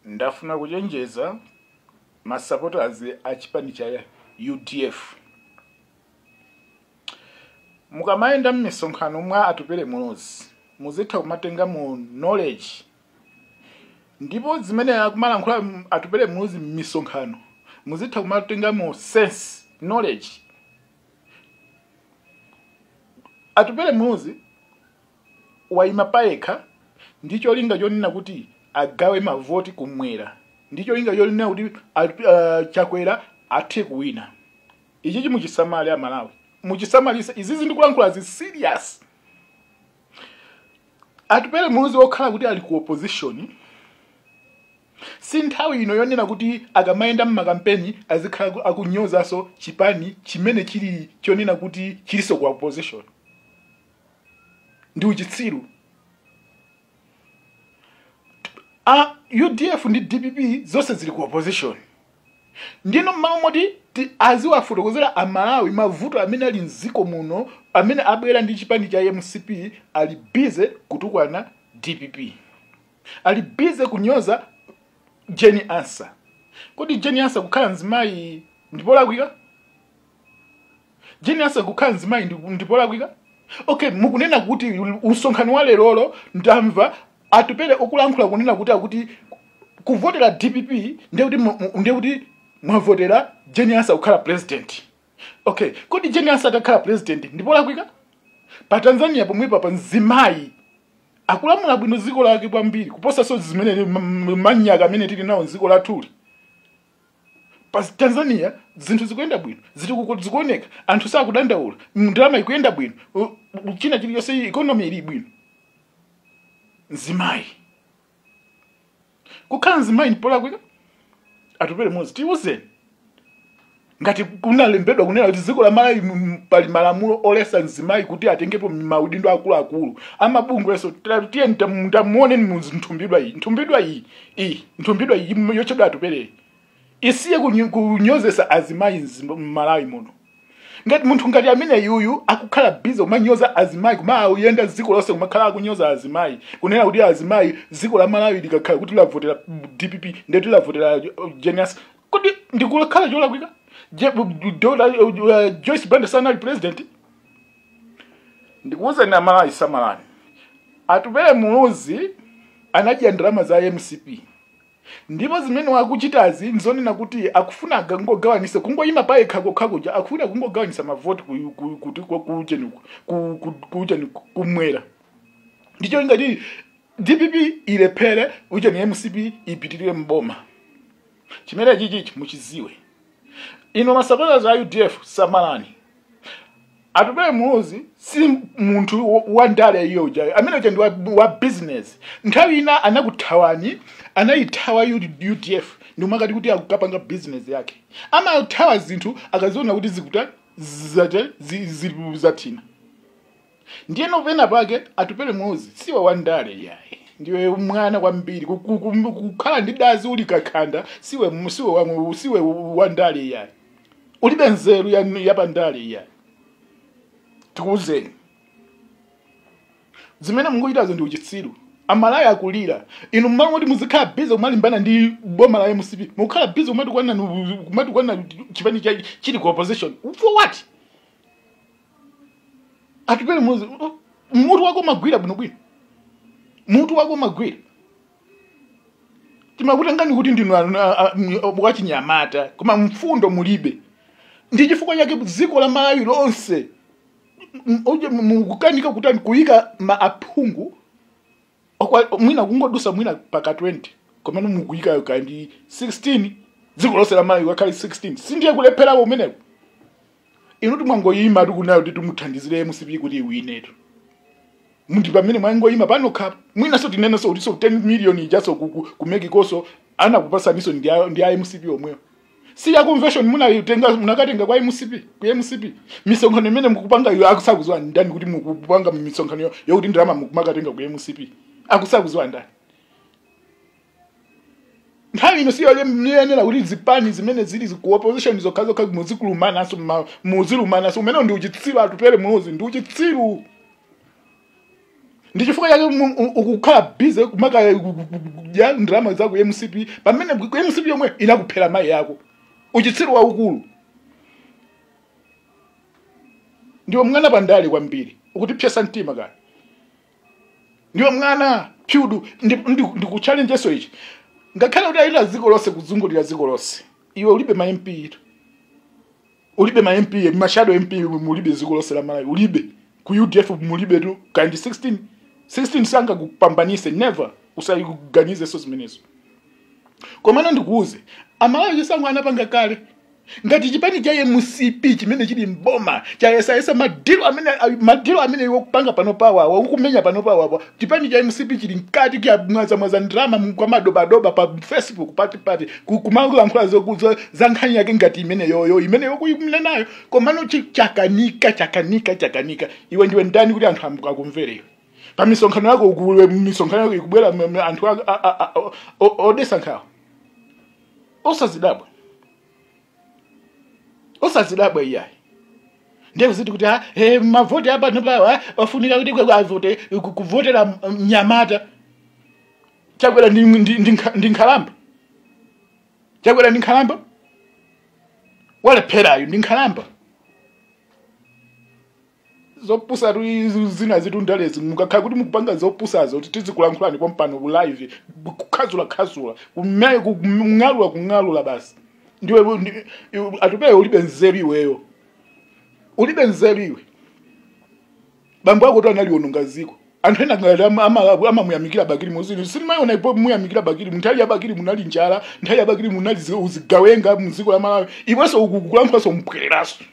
ndafuna kuchenjeza ma supporters a chipani cha UDF. Mukamaenda mmisonkhano mwa atupele mulozi muzitha kumatenga mu knowledge ndipo zimene akumala nkhula atupele mulozi mmisonkhano muzitha kumatenga mu sense knowledge. Atupele mulozi waima paekha ndicho linga chonena kuti agawe mavoti kumwera, ndicho linga chonena kuti Chakwera athe kuwina. Ichi muchisamale a Malawi, muchisamalisa izizi ndikulankhula zi serious. Atupele mulozi okhala kuti ali ku opposition si nthawi ino yonena kuti akamaenda mmakampeni azikhala akunyozaso chipani chimene chili chonena kuti chiliso ku opposition. Ndi uchitsiru. UDF ndi DPP zonse zili ku opposition. Ndino mmawa moti aziwafotokozera amalawi mavuto amene ali mziko muno amene abwera ndi chipani cha MCP ali busy kutukwana DPP. Ali busy kunyoza Jenny Ansah. Kodi Jenny Ansah kukhala nzimayi ndipola kwika? Jenny Ansah kukhala nzimayi ndipola kwika? Okay, mukunena kuti usonkhano wa lero ndamva atupele okulankhula kunena kuti kuvotera DPP ndiye kuti mwavotera Jenny Ansah kukhala president. Okay, kodi Jenny Ansah akakhala president ndipola kwika? Pa Tanzania pomwe pa nzimayi akulamula bwino ziko lake kwambiri kuposa so zimene manyaka amene tili nawo ziko lathuli. Pa Tanzania zinthu zikuyenda bwino, zikuoneka, anthu sakudandaula, ndalama ikuyenda bwino, china chiliyonse economy ili bwino. Nzimayi kukhala nzimayi ndipola kwika? Atupele mulozi tiuzeni ngati kunalembedwa kunena kuti ziko la Malawi pali malamulo olesa nzimayi kuti atengepo maudindo akuluakulu amabungwe so tiye ndamuone mthumbidwa iyi yochedwa atupele isiye kunyozesa azimayi Malawi muno. Ngati munthu ngati amene yuyu akukhala busy umanyoza azimayi kuma uyenda ziko lonse kumakhala akunyoza azimayi kunena kuti azimayi ziko la Malawi likakhala kuti lavotera DPP ndeti lavotera Jenny Ansah kodi ndikulakhala chola kwika? Joyce Banda sana president. Ndikuuza na Malawi samalani atupele mulozi anadya ndalama za MCP ndipo zimene wakuchitazi nzonena kuti akufuna kungogawanisa kungoyima paekha kokhakuja akufuna kungogawanisa mavoti kuti kucheni kumwera. Ndicho ingati DPP ilephere ucheni MCP ipitirire mboma. Chimene chichi muchiziwe. Ino masapota za UDF samalani atupele mulozi si munthu wa ndale iyo jayo amene ndi wa business. Nthawi ina anakuthawani anayithawa UDF ndi makati kuti akukapanga business yake amathawa zinthu akaziona kuti zikuta zatina. Ndiye novena pake atupele mulozi siwa wa ndale yaye ndiwe mwana kwambiri kukhala ndi dazi uli kakhanda siwe wa ndale yaye ulibe nzeru ya pandale yaye. Tikuzeni zimene mungochitazo ndi uchitsiru. Amalawi akulira inu mmangoti muzikhala busy umalimbana ndi boma la MCP mukhala busy kumatukwana chipani chili ku opposition for what? Atupele mulozi mutu wako magwira bwinobwino, mutu wako magwira timakutangani kuti ndinu wachinyamata koma mfundo mulibe. Ndi chifukwa chake ziko la Malawi lonse mukukanika kutani kuyika maaphungu mwina kungodusa mwina paka 20 komano mukuyika kandi 16 ziko lonse la Malawi wakali 16 sindiye kulephera umenewo. Inu timwangoyima tikunayo kuti timuthandizire MCP kuti iwinetu mundi pamene mwangoyima pano khapa mwina so tinena so kuti so 10 million ijaso kumeki koso anakupasaniso ndi MCP omweyo. Si ya convention munakatenga kwa MCP misonkhano imene mukupanga iyo akusakuzwa ndani kuti mukupanga misonkhano yokuti ndalama mumakatenga kwa MCP akusakuzwa ndani. Nthawi ino siyo yenera kuti zipani zimene zili ku opposition zokhazo muzikulumanaso umene ndi uchitsiru atupele mulozi ndi uchitsiru. ndichifukwa yake ukukhala busy kumaka ya ndrama zako MCP pamene MCP yomwe inakuphera mai yako uchitsiru waukulu ndiwo mwana pandale kwambiri ukutipyesa mtima kani ndiwo mwana pyudu ndikuchallenge so ichi ngakhale kuti ayina dziko lonse kuzungulira dziko lonse iwe ulibe ma MP ito ulibe ma MP mashado MP mulibe dziko lonse la Malawi ulibe ku UDF mulibe tu kandi 16 sanga kupambanise never usayiganize so zimenezo komano ndikuuze Amalawi sangu anapanga kale ngati chipani cha MCP chimene chili mboma chayesa madilo amene iwo kupanga pano pawa ukumenya pano pawa chipani cha MCP chili nkati kya mwaza drama kwa madoba pa Facebook party kumangula nkhula zokuzo zankhanya yake ngati imene yoyo imene yokuimene nayo komano chakanika iwe ndiwe ndani kuti anthu akumvere pa misonkhano yako ukuwe misonkhano yako ikubwera anthu odesa nkhawa osazidabwa iyayi ndiye ziti kuti mavoti apa nopawa ofunika kuti avote kuvotera Mnyamata chakwera ndi nkhalamba chakwera ndi nkhalamba wale pherayo ndi nkhalamba zopusa zina zitu ndalezi mukakhala kuti mukupanga zopusazo kuti tizikulankhulani pompano live kukhazula kung'alula basi ndiwe atupeyo ulibe nzeru iweyo bambo ako to analiononga ziko anthu ena ngati amamuyamikira Bakili muzini sinimayona ipo muyamikira Bakili nthawi ya Bakili munali njala nthawi ya Bakili munali uzigawenga muziko la Malawi iwenso ukukulankhulaso mpwereraso